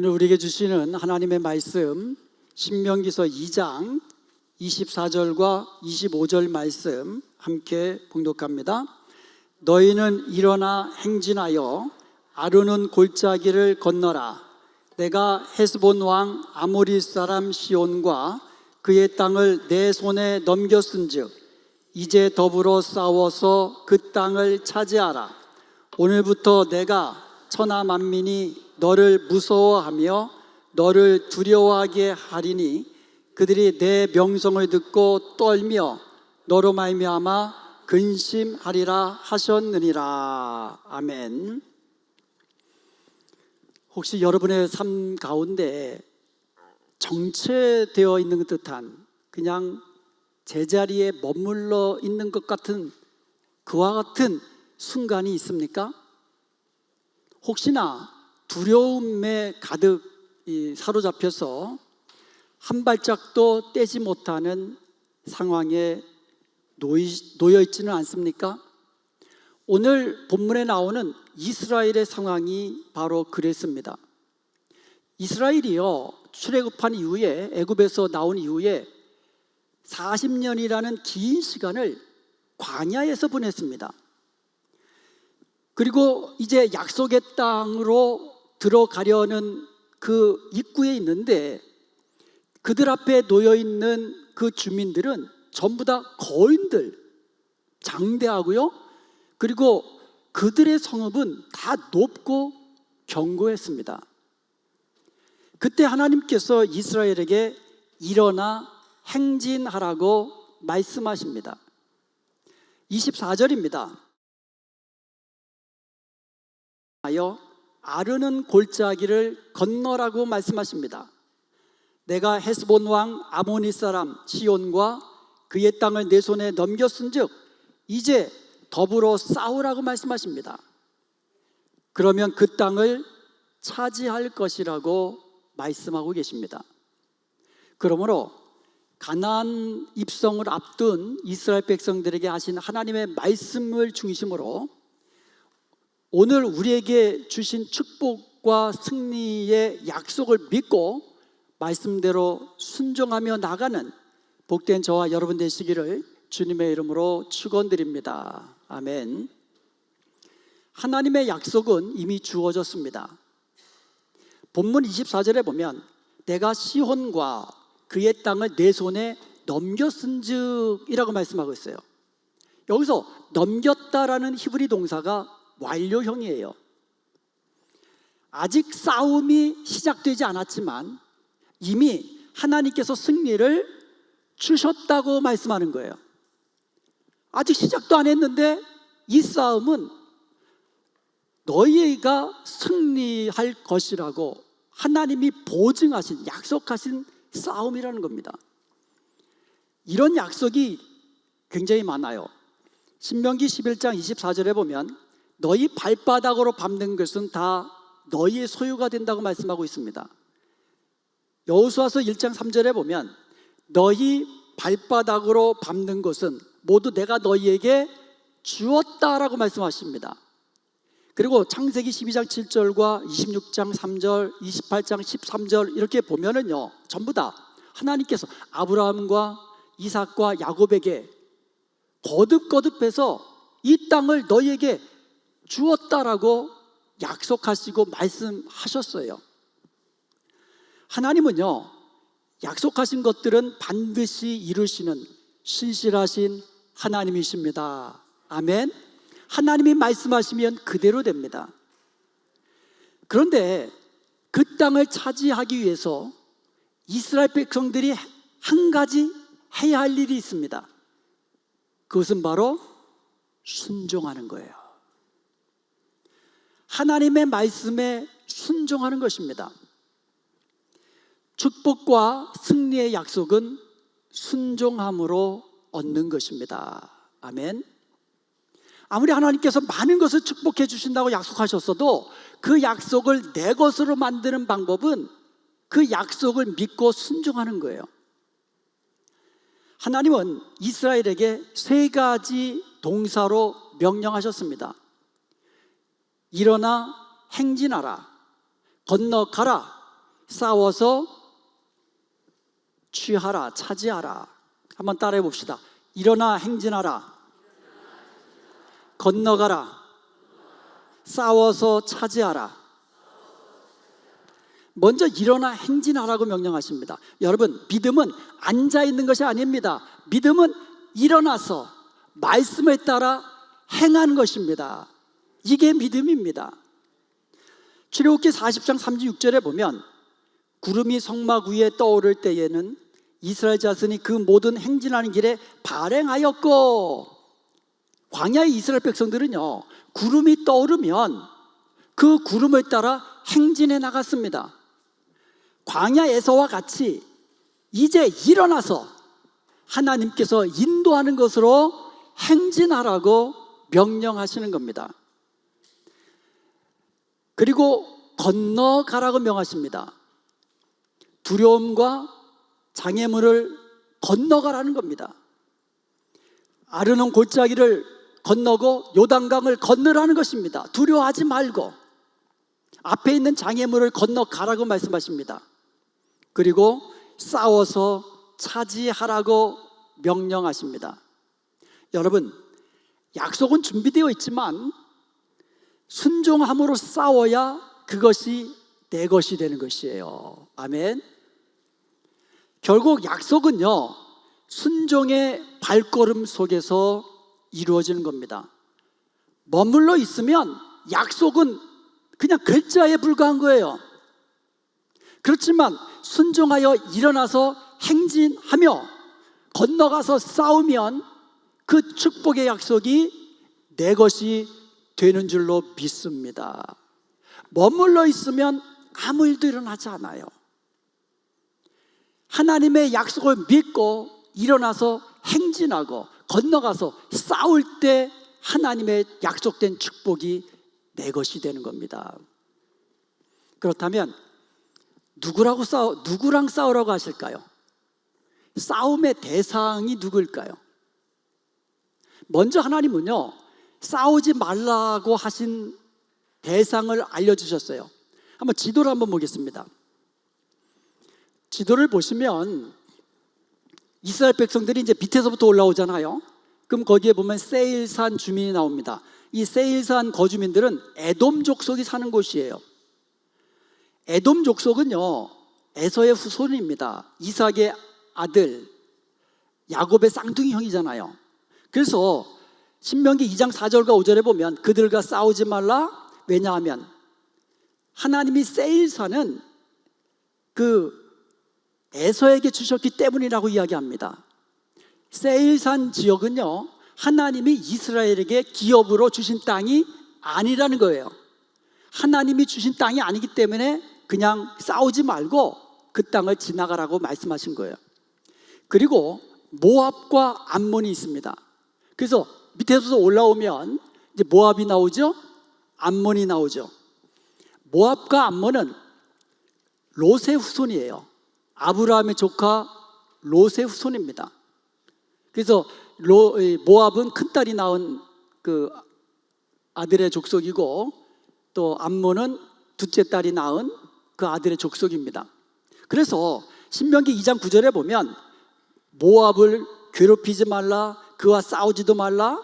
오늘 우리에게 주시는 하나님의 말씀 신명기서 2장 24절과 25절 말씀 함께 봉독합니다. 너희는 일어나 행진하여 아르논 골짜기를 건너라. 내가 헤스본 왕 아모리 사람 시온과 그의 땅을 내 손에 넘겼은즉 이제 더불어 싸워서 그 땅을 차지하라. 오늘부터 내가 천하 만민이 너를 무서워하며 너를 두려워하게 하리니 그들이 내 명성을 듣고 떨며 너로 말미암아 근심하리라 하셨느니라. 아멘. 혹시 여러분의 삶 가운데 정체되어 있는 듯한, 그냥 제자리에 머물러 있는 것 같은 그와 같은 순간이 있습니까? 혹시나 두려움에 가득 사로잡혀서 한 발짝도 떼지 못하는 상황에 놓여 있지는 않습니까? 오늘 본문에 나오는 이스라엘의 상황이 바로 그랬습니다. 이스라엘이요, 출애굽한 이후에, 애굽에서 나온 이후에 40년이라는 긴 시간을 광야에서 보냈습니다. 그리고 이제 약속의 땅으로 들어가려는 그 입구에 있는데 그들 앞에 놓여 있는 그 주민들은 전부 다 거인들, 장대하고요, 그리고 그들의 성읍은 다 높고 견고했습니다. 그때 하나님께서 이스라엘에게 일어나 행진하라고 말씀하십니다. 24절입니다. 하여 아르논 골짜기를 건너라고 말씀하십니다. 내가 헤스본 왕 아모니 사람 시온과 그의 땅을 내 손에 넘겼은즉 이제 더불어 싸우라고 말씀하십니다. 그러면 그 땅을 차지할 것이라고 말씀하고 계십니다. 그러므로 가나안 입성을 앞둔 이스라엘 백성들에게 하신 하나님의 말씀을 중심으로 오늘 우리에게 주신 축복과 승리의 약속을 믿고 말씀대로 순종하며 나가는 복된 저와 여러분 되시기를 주님의 이름으로 축원드립니다. 아멘. 하나님의 약속은 이미 주어졌습니다. 본문 24절에 보면 내가 시온과 그의 땅을 내 손에 넘겼은즉 이라고 말씀하고 있어요. 여기서 넘겼다라는 히브리 동사가 완료형이에요. 아직 싸움이 시작되지 않았지만 이미 하나님께서 승리를 주셨다고 말씀하는 거예요. 아직 시작도 안 했는데 이 싸움은 너희가 승리할 것이라고 하나님이 보증하신, 약속하신 싸움이라는 겁니다. 이런 약속이 굉장히 많아요. 신명기 11장 24절에 보면 너희 발바닥으로 밟는 것은 다 너희의 소유가 된다고 말씀하고 있습니다. 여호수아서 1장 3절에 보면 너희 발바닥으로 밟는 것은 모두 내가 너희에게 주었다라고 말씀하십니다. 그리고 창세기 12장 7절과 26장 3절, 28장 13절 이렇게 보면은요, 전부 다 하나님께서 아브라함과 이삭과 야곱에게 거듭거듭해서 이 땅을 너희에게 주었다라고 약속하시고 말씀하셨어요. 하나님은요, 약속하신 것들은 반드시 이루시는 신실하신 하나님이십니다. 아멘. 하나님이 말씀하시면 그대로 됩니다. 그런데 그 땅을 차지하기 위해서 이스라엘 백성들이 한 가지 해야 할 일이 있습니다. 그것은 바로 순종하는 거예요. 하나님의 말씀에 순종하는 것입니다. 축복과 승리의 약속은 순종함으로 얻는 것입니다. 아멘. 아무리 하나님께서 많은 것을 축복해 주신다고 약속하셨어도 그 약속을 내 것으로 만드는 방법은 그 약속을 믿고 순종하는 거예요. 하나님은 이스라엘에게 세 가지 동사로 명령하셨습니다. 일어나 행진하라, 건너가라, 싸워서 취하라, 차지하라. 한번 따라해 봅시다. 일어나 행진하라, 건너가라, 싸워서 차지하라. 먼저 일어나 행진하라고 명령하십니다. 여러분, 믿음은 앉아 있는 것이 아닙니다. 믿음은 일어나서 말씀에 따라 행하는 것입니다. 이게 믿음입니다. 출애굽기 40장 36절에 보면 구름이 성막 위에 떠오를 때에는 이스라엘 자손이 그 모든 행진하는 길에 발행하였고, 광야의 이스라엘 백성들은요, 구름이 떠오르면 그 구름에 따라 행진해 나갔습니다. 광야에서와 같이 이제 일어나서 하나님께서 인도하는 것으로 행진하라고 명령하시는 겁니다. 그리고 건너가라고 명하십니다. 두려움과 장애물을 건너가라는 겁니다. 아르논 골짜기를 건너고 요단강을 건너라는 것입니다. 두려워하지 말고 앞에 있는 장애물을 건너가라고 말씀하십니다. 그리고 싸워서 차지하라고 명령하십니다. 여러분, 약속은 준비되어 있지만 순종함으로 싸워야 그것이 내 것이 되는 것이에요. 아멘. 결국 약속은요, 순종의 발걸음 속에서 이루어지는 겁니다. 머물러 있으면 약속은 그냥 글자에 불과한 거예요. 그렇지만 순종하여 일어나서 행진하며 건너가서 싸우면 그 축복의 약속이 내 것이 되는 줄로 믿습니다. 머물러 있으면 아무 일도 일어나지 않아요. 하나님의 약속을 믿고 일어나서 행진하고 건너가서 싸울 때 하나님의 약속된 축복이 내 것이 되는 겁니다. 그렇다면 누구랑 싸우라고 하실까요? 싸움의 대상이 누구일까요? 먼저 하나님은요, 싸우지 말라고 하신 대상을 알려주셨어요. 한번 지도를 한번 보겠습니다. 지도를 보시면 이스라엘 백성들이 이제 밑에서부터 올라오잖아요. 그럼 거기에 보면 세일산 주민이 나옵니다. 이 세일산 거주민들은 에돔 족속이 사는 곳이에요. 에돔 족속은요, 에서의 후손입니다. 이삭의 아들 야곱의 쌍둥이 형이잖아요. 그래서 신명기 2장 4절과 5절에 보면 그들과 싸우지 말라. 왜냐하면 하나님이 세일산은 그 에서에게 주셨기 때문이라고 이야기합니다. 세일산 지역은요, 하나님이 이스라엘에게 기업으로 주신 땅이 아니라는 거예요. 하나님이 주신 땅이 아니기 때문에 그냥 싸우지 말고 그 땅을 지나가라고 말씀하신 거예요. 그리고 모압과 암몬이 있습니다. 그래서 밑에서 올라오면 이제 모압이 나오죠, 암몬이 나오죠. 모압과 암몬은 롯의 후손이에요. 아브라함의 조카 롯의 후손입니다. 그래서 모압은 큰딸이 낳은 그 아들의 족속이고, 또 암몬은 둘째 딸이 낳은 그 아들의 족속입니다. 그래서 신명기 2장 9절에 보면 모압을 괴롭히지 말라, 그와 싸우지도 말라,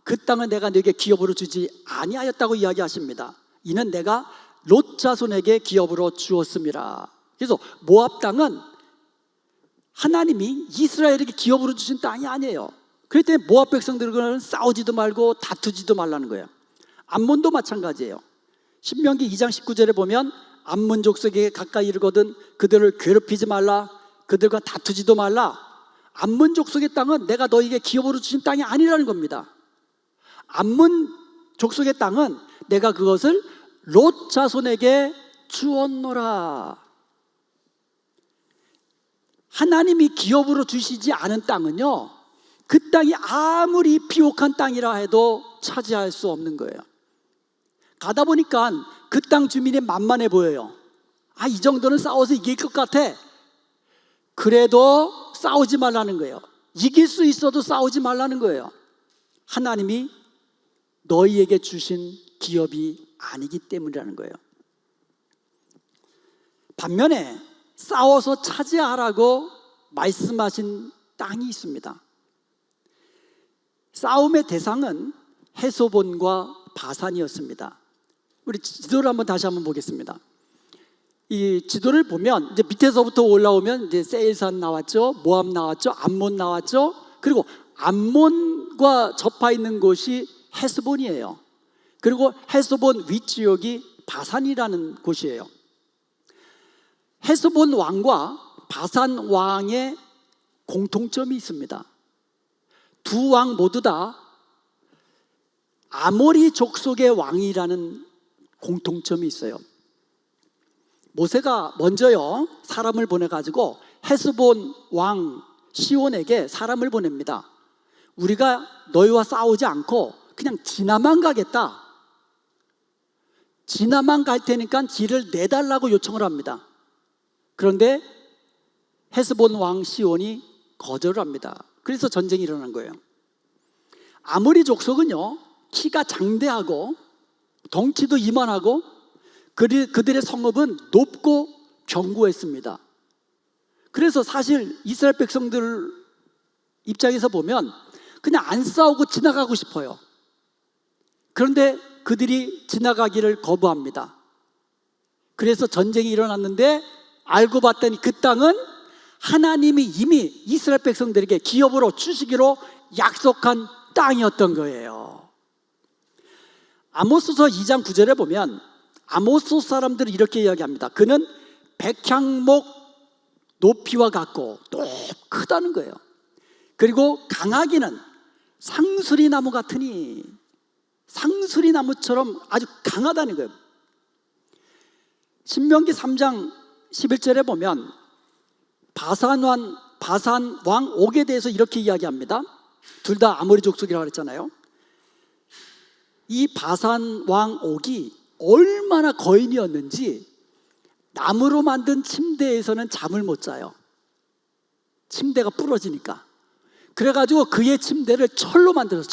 그 땅을 내가 네게 기업으로 주지 아니하였다고 이야기하십니다. 이는 내가 롯 자손에게 기업으로 주었음이라. 그래서 모압 땅은 하나님이 이스라엘에게 기업으로 주신 땅이 아니에요. 그렇기 때문에 모압 백성들과는 싸우지도 말고 다투지도 말라는 거예요. 암몬도 마찬가지예요. 신명기 2장 19절에 보면 암몬 족속에게 가까이 이르거든 그들을 괴롭히지 말라, 그들과 다투지도 말라. 암몬 족속의 땅은 내가 너에게 기업으로 주신 땅이 아니라는 겁니다. 암몬 족속의 땅은 내가 그것을 롯 자손에게 주었노라. 하나님이 기업으로 주시지 않은 땅은요, 그 땅이 아무리 비옥한 땅이라 해도 차지할 수 없는 거예요. 가다 보니까 그 땅 주민이 만만해 보여요. 아, 이 정도는 싸워서 이길 것 같아. 그래도 싸우지 말라는 거예요. 이길 수 있어도 싸우지 말라는 거예요. 하나님이 너희에게 주신 기업이 아니기 때문이라는 거예요. 반면에 싸워서 차지하라고 말씀하신 땅이 있습니다. 싸움의 대상은 헤소본과 바산이었습니다. 우리 지도를 다시 한번 보겠습니다. 이 지도를 보면 이제 밑에서부터 올라오면 이제 세일산 나왔죠, 모압 나왔죠, 암몬 나왔죠. 그리고 암몬과 접하 있는 곳이 헤스본이에요. 그리고 헤스본 윗지역이 바산이라는 곳이에요. 헤스본 왕과 바산 왕의 공통점이 있습니다. 두 왕 모두 다 아모리 족속의 왕이라는 공통점이 있어요. 모세가 먼저요 사람을 보내가지고 헤스본 왕 시온에게 사람을 보냅니다. 우리가 너희와 싸우지 않고 그냥 지나만 가겠다. 지나만 갈 테니까 길을 내달라고 요청을 합니다. 그런데 헤스본 왕 시온이 거절을 합니다. 그래서 전쟁이 일어난 거예요. 아모리 족속은요 키가 장대하고 덩치도 이만하고 그들의 성읍은 높고 견고했습니다. 그래서 사실 이스라엘 백성들 입장에서 보면 그냥 안 싸우고 지나가고 싶어요. 그런데 그들이 지나가기를 거부합니다. 그래서 전쟁이 일어났는데 알고 봤더니 그 땅은 하나님이 이미 이스라엘 백성들에게 기업으로 주시기로 약속한 땅이었던 거예요. 아모스서 2장 9절에 보면 아모스 사람들은 이렇게 이야기합니다. 그는 백향목 높이와 같고 또 크다는 거예요. 그리고 강하기는 상수리 나무 같으니, 상수리 나무처럼 아주 강하다는 거예요. 신명기 3장 11절에 보면 바산 왕 옥에 대해서 이렇게 이야기합니다. 둘 다 아모리 족속이라고 그랬잖아요. 이 바산 왕 옥이 얼마나 거인이었는지 나무로 만든 침대에서는 잠을 못 자요. 침대가 부러지니까. 그래가지고 그의 침대를 철로 만들어서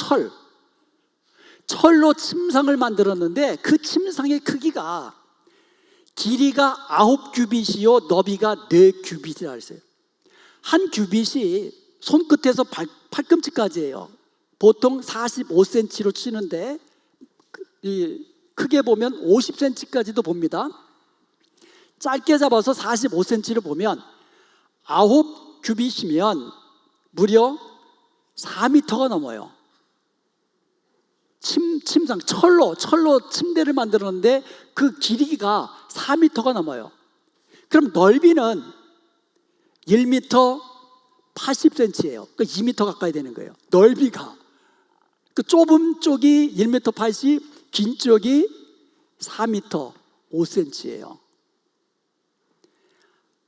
철로 침상을 만들었는데 그 침상의 크기가 길이가 9규빗이요 너비가 4규빗이라 했어요. 한 규빗이 손끝에서 팔꿈치까지예요. 보통 45cm로 치는데 크게 보면 50cm까지도 봅니다. 짧게 잡아서 45cm를 보면 9규빗이면 무려 4m가 넘어요. 침상 철로 침대를 만들었는데 그 길이가 4m가 넘어요. 그럼 넓이는 1m 80cm예요. 그러니까 2m 가까이 되는 거예요. 넓이가. 그 좁은 쪽이 1m 80, 긴 쪽이 4m 5cm예요.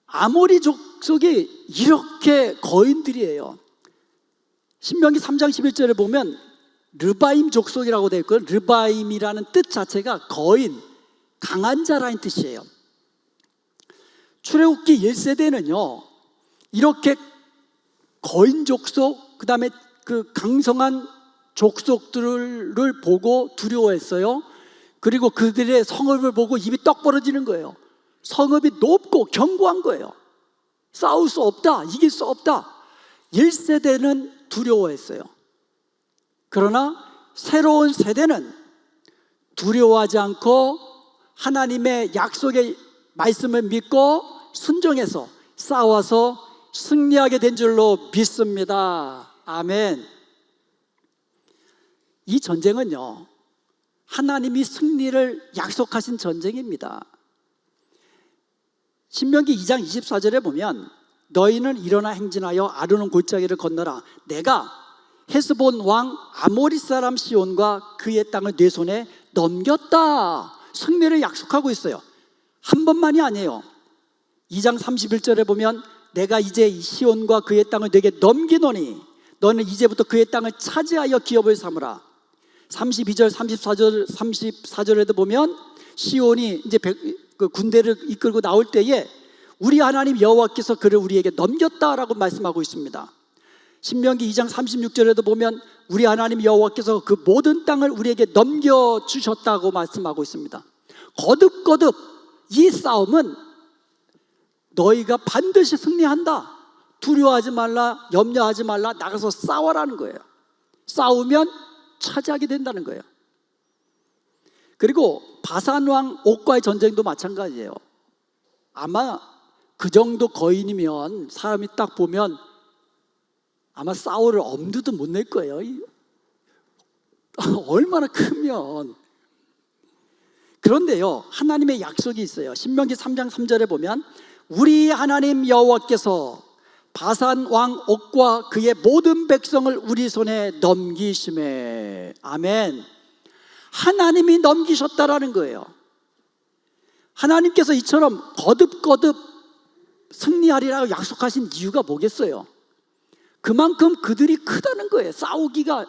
아모리 족속이 이렇게 거인들이에요. 신명기 3장 11절에 보면 르바임 족속이라고 되어 있고요. 르바임이라는 뜻 자체가 거인, 강한 자라는 뜻이에요. 출애굽기 1세대는요 이렇게 거인 족속, 그 다음에 그 강성한 족속들을 보고 두려워했어요. 그리고 그들의 성읍을 보고 입이 떡 벌어지는 거예요. 성읍이 높고 견고한 거예요. 싸울 수 없다, 이길 수 없다. 1세대는 두려워했어요. 그러나 새로운 세대는 두려워하지 않고 하나님의 약속의 말씀을 믿고 순종해서 싸워서 승리하게 된 줄로 믿습니다. 아멘. 이 전쟁은요 하나님이 승리를 약속하신 전쟁입니다. 신명기 2장 24절에 보면 너희는 일어나 행진하여 아르논 골짜기를 건너라. 내가 헤스본 왕 아모리 사람 시온과 그의 땅을 네 손에 넘겼다. 승리를 약속하고 있어요. 한 번만이 아니에요. 2장 31절에 보면 내가 이제 시온과 그의 땅을 네게 넘기노니 너는 이제부터 그의 땅을 차지하여 기업을 삼으라. 32절 34절에도 보면 시온이 이제 그 군대를 이끌고 나올 때에 우리 하나님 여호와께서 그를 우리에게 넘겼다라고 말씀하고 있습니다. 신명기 2장 36절에도 보면 우리 하나님 여호와께서 그 모든 땅을 우리에게 넘겨주셨다고 말씀하고 있습니다. 거듭 이 싸움은 너희가 반드시 승리한다. 두려워하지 말라, 염려하지 말라, 나가서 싸워라는 거예요. 싸우면 차지하게 된다는 거예요. 그리고 바산왕 옥과의 전쟁도 마찬가지예요. 아마 그 정도 거인이면 사람이 딱 보면 아마 싸울 엄두도 못 낼 거예요. 얼마나 크면. 그런데요, 하나님의 약속이 있어요. 신명기 3장 3절에 보면 우리 하나님 여호와께서 바산 왕 옥과 그의 모든 백성을 우리 손에 넘기심에. 아멘. 하나님이 넘기셨다라는 거예요. 하나님께서 이처럼 거듭거듭 승리하리라고 약속하신 이유가 뭐겠어요? 그만큼 그들이 크다는 거예요. 싸우기가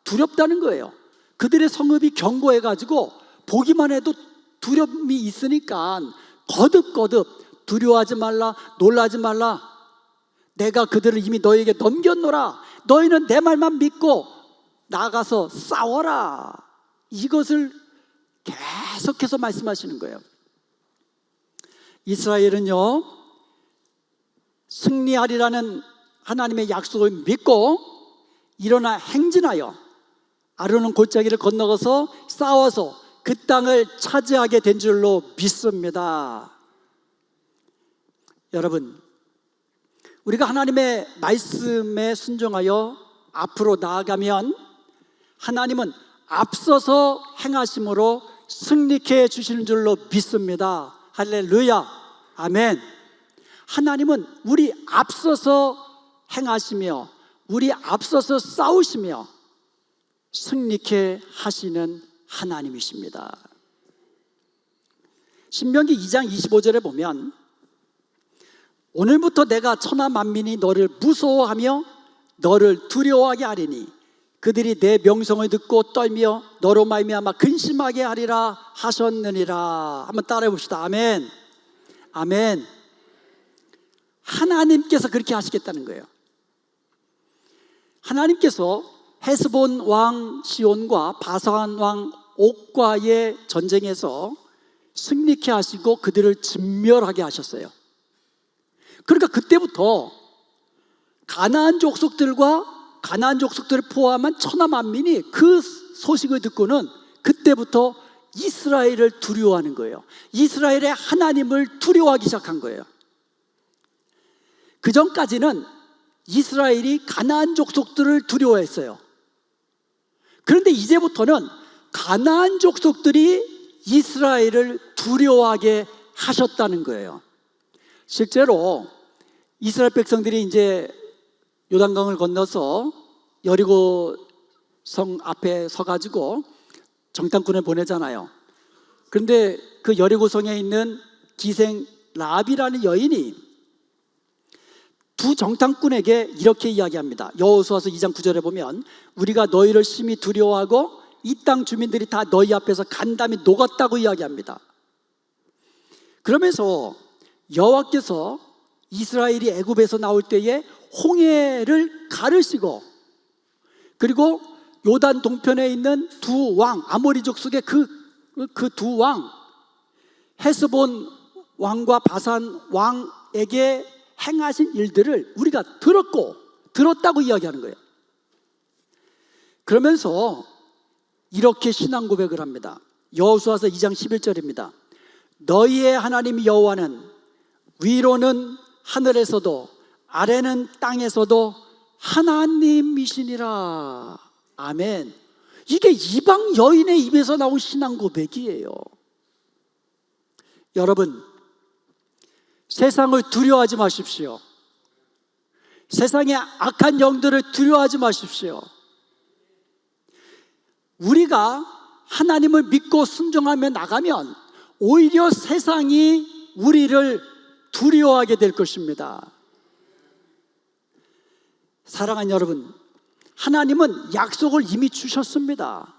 두렵다는 거예요. 그들의 성읍이 견고해가지고 보기만 해도 두려움이 있으니까 거듭거듭 두려워하지 말라, 놀라지 말라, 내가 그들을 이미 너희에게 넘겼노라, 너희는 내 말만 믿고 나가서 싸워라. 이것을 계속해서 말씀하시는 거예요. 이스라엘은요, 승리하리라는 하나님의 약속을 믿고 일어나 행진하여 아르논 골짜기를 건너가서 싸워서 그 땅을 차지하게 된 줄로 믿습니다. 여러분, 우리가 하나님의 말씀에 순종하여 앞으로 나아가면 하나님은 앞서서 행하심으로 승리케 해주시는 줄로 믿습니다. 할렐루야, 아멘. 하나님은 우리 앞서서 행하시며 우리 앞서서 싸우시며 승리케 하시는 하나님이십니다. 신명기 2장 25절에 보면 오늘부터 내가 천하 만민이 너를 무서워하며 너를 두려워하게 하리니 그들이 내 명성을 듣고 떨며 너로 말미암아 근심하게 하리라 하셨느니라. 한번 따라해 봅시다. 아멘. 아멘. 하나님께서 그렇게 하시겠다는 거예요. 하나님께서 헤스본 왕 시온과 바산 왕 옥과의 전쟁에서 승리케 하시고 그들을 진멸하게 하셨어요. 그러니까 그때부터 가나안 족속들을 포함한 천하 만민이 그 소식을 듣고는 그때부터 이스라엘을 두려워하는 거예요. 이스라엘의 하나님을 두려워하기 시작한 거예요. 그 전까지는 이스라엘이 가나안 족속들을 두려워했어요. 그런데 이제부터는 가나안 족속들이 이스라엘을 두려워하게 하셨다는 거예요. 실제로 이스라엘 백성들이 이제 요단강을 건너서 여리고 성 앞에 서가지고 정탐꾼을 보내잖아요. 그런데 그 여리고성에 있는 기생 라합이라는 여인이 두 정탐꾼에게 이렇게 이야기합니다. 여호수아서 2장 9절에 보면 우리가 너희를 심히 두려워하고 이 땅 주민들이 다 너희 앞에서 간담이 녹았다고 이야기합니다. 그러면서 여호와께서 이스라엘이 애굽에서 나올 때에 홍해를 가르시고 그리고 요단 동편에 있는 두 왕, 아모리 족속의 그 두 왕, 헤스본 왕과 바산 왕에게 행하신 일들을 우리가 들었다고 이야기하는 거예요. 그러면서 이렇게 신앙 고백을 합니다. 여호수아서 2장 11절입니다. 너희의 하나님 여호와는 위로는 하늘에서도 아래는 땅에서도 하나님이시니라. 아멘. 이게 이방 여인의 입에서 나온 신앙 고백이에요. 여러분, 세상을 두려워하지 마십시오. 세상의 악한 영들을 두려워하지 마십시오. 우리가 하나님을 믿고 순종하며 나가면 오히려 세상이 우리를 두려워하게 될 것입니다. 사랑하는 여러분, 하나님은 약속을 이미 주셨습니다.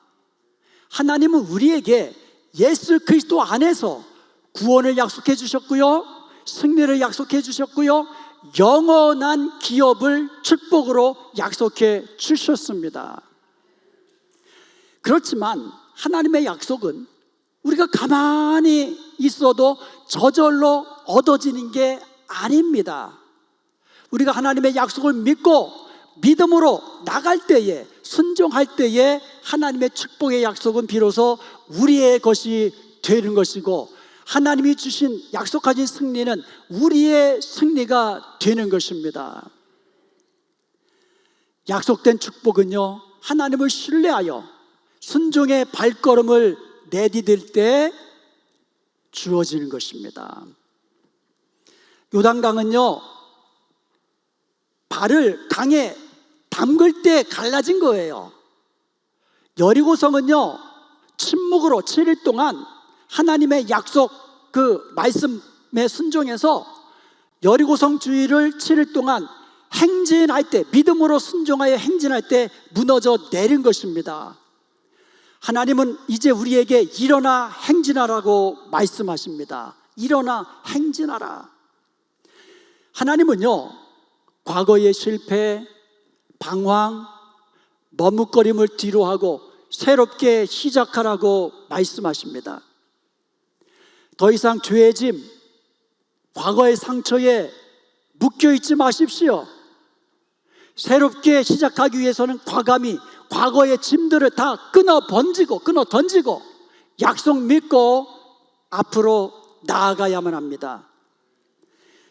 하나님은 우리에게 예수 그리스도 안에서 구원을 약속해 주셨고요, 승리를 약속해 주셨고요, 영원한 기업을 축복으로 약속해 주셨습니다. 그렇지만 하나님의 약속은 우리가 가만히 있어도 저절로 얻어지는 게 아닙니다. 우리가 하나님의 약속을 믿고 믿음으로 나갈 때에, 순종할 때에 하나님의 축복의 약속은 비로소 우리의 것이 되는 것이고, 하나님이 주신 약속하신 승리는 우리의 승리가 되는 것입니다. 약속된 축복은요, 하나님을 신뢰하여 순종의 발걸음을 내디딜 때 주어지는 것입니다. 요단강은요, 발을 강에 담글 때 갈라진 거예요. 여리고성은요, 침묵으로 7일 동안 하나님의 약속 그 말씀에 순종해서 여리고성 주위를 7일 동안 행진할 때, 믿음으로 순종하여 행진할 때 무너져 내린 것입니다. 하나님은 이제 우리에게 일어나 행진하라고 말씀하십니다. 일어나 행진하라. 하나님은요, 과거의 실패, 방황, 머뭇거림을 뒤로하고 새롭게 시작하라고 말씀하십니다. 더 이상 죄의 짐, 과거의 상처에 묶여있지 마십시오. 새롭게 시작하기 위해서는 과감히 과거의 짐들을 다 끊어 던지고 약속 믿고 앞으로 나아가야만 합니다.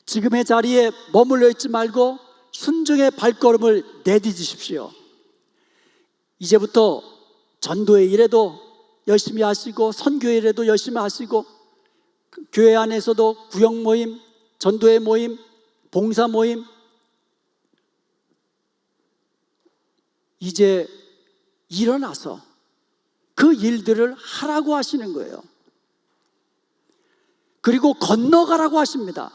지금의 자리에 머물러 있지 말고 순종의 발걸음을 내디디십시오. 이제부터 전도의 일에도 열심히 하시고, 선교의 일에도 열심히 하시고, 교회 안에서도 구역 모임, 전도의 모임, 봉사 모임, 이제 일어나서 그 일들을 하라고 하시는 거예요. 그리고 건너가라고 하십니다.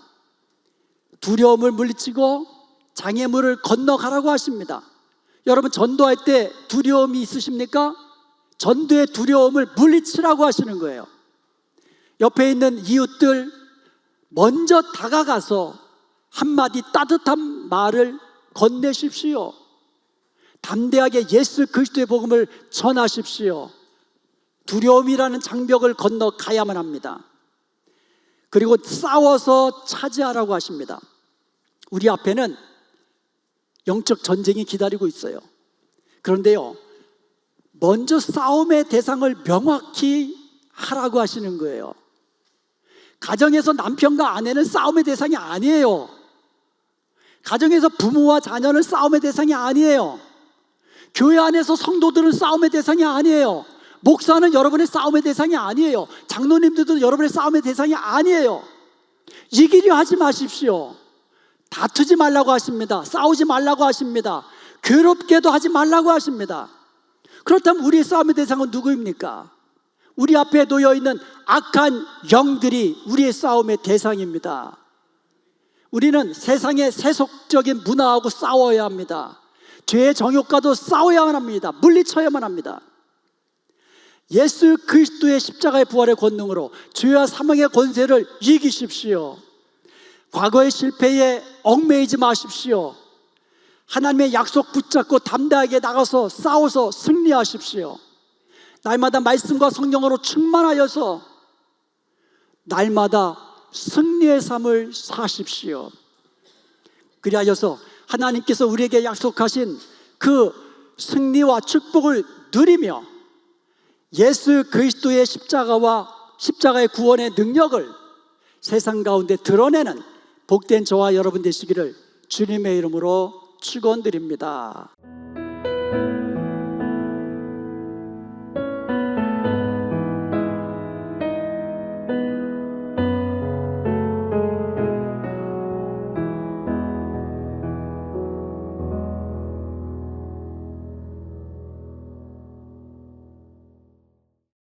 두려움을 물리치고 장애물을 건너가라고 하십니다. 여러분, 전도할 때 두려움이 있으십니까? 전도의 두려움을 물리치라고 하시는 거예요. 옆에 있는 이웃들 먼저 다가가서 한마디 따뜻한 말을 건네십시오. 담대하게 예수 그리스도의 복음을 전하십시오. 두려움이라는 장벽을 건너가야만 합니다. 그리고 싸워서 차지하라고 하십니다. 우리 앞에는 영적 전쟁이 기다리고 있어요. 그런데요, 먼저 싸움의 대상을 명확히 하라고 하시는 거예요. 가정에서 남편과 아내는 싸움의 대상이 아니에요. 가정에서 부모와 자녀는 싸움의 대상이 아니에요. 교회 안에서 성도들은 싸움의 대상이 아니에요. 목사는 여러분의 싸움의 대상이 아니에요. 장로님들도 여러분의 싸움의 대상이 아니에요. 이기려 하지 마십시오. 다투지 말라고 하십니다. 싸우지 말라고 하십니다. 괴롭게도 하지 말라고 하십니다. 그렇다면 우리의 싸움의 대상은 누구입니까? 우리 앞에 놓여있는 악한 영들이 우리의 싸움의 대상입니다. 우리는 세상의 세속적인 문화하고 싸워야 합니다. 죄의 정욕과도 싸워야만 합니다. 물리쳐야만 합니다. 예수 그리스도의 십자가의 부활의 권능으로 죄와 사망의 권세를 이기십시오. 과거의 실패에 얽매이지 마십시오. 하나님의 약속 붙잡고 담대하게 나가서 싸워서 승리하십시오. 날마다 말씀과 성령으로 충만하여서 날마다 승리의 삶을 사십시오. 그리하여서 하나님께서 우리에게 약속하신 그 승리와 축복을 누리며 예수 그리스도의 십자가의 구원의 능력을 세상 가운데 드러내는 복된 저와 여러분 되시기를 주님의 이름으로 축원드립니다.